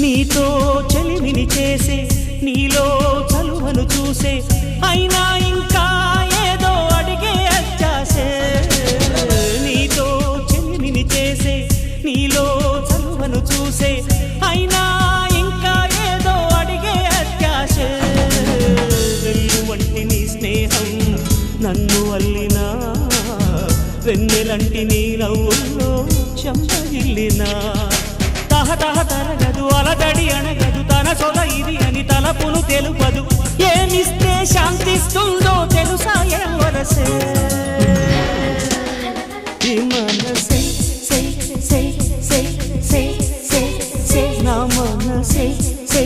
నీతో చెలిమిని చేసే నీలో చలువను చూసే అయినా ఇంకా ఏదో అడిగే అత్యాసే నీతో చెలిమిని చేసే నీలో చలువను చూసే అయినా ఇంకా ఏదో అడిగే అత్యాసే వెన్ను వంటి నీ స్నేహం నన్ను అల్లినా వెన్నెలంటి నీ నవ్వుల్లో చెంపగిల్లినా తహతహ తరగదు అలదడి అనగదు తన సొల ఇది అని తలపును తెలుపదు ఏమిస్తే శాంతిస్తుందో తెలుసా ఎవరసే ఈ మనసే సే సే సే సే సే సే నా మనసే సే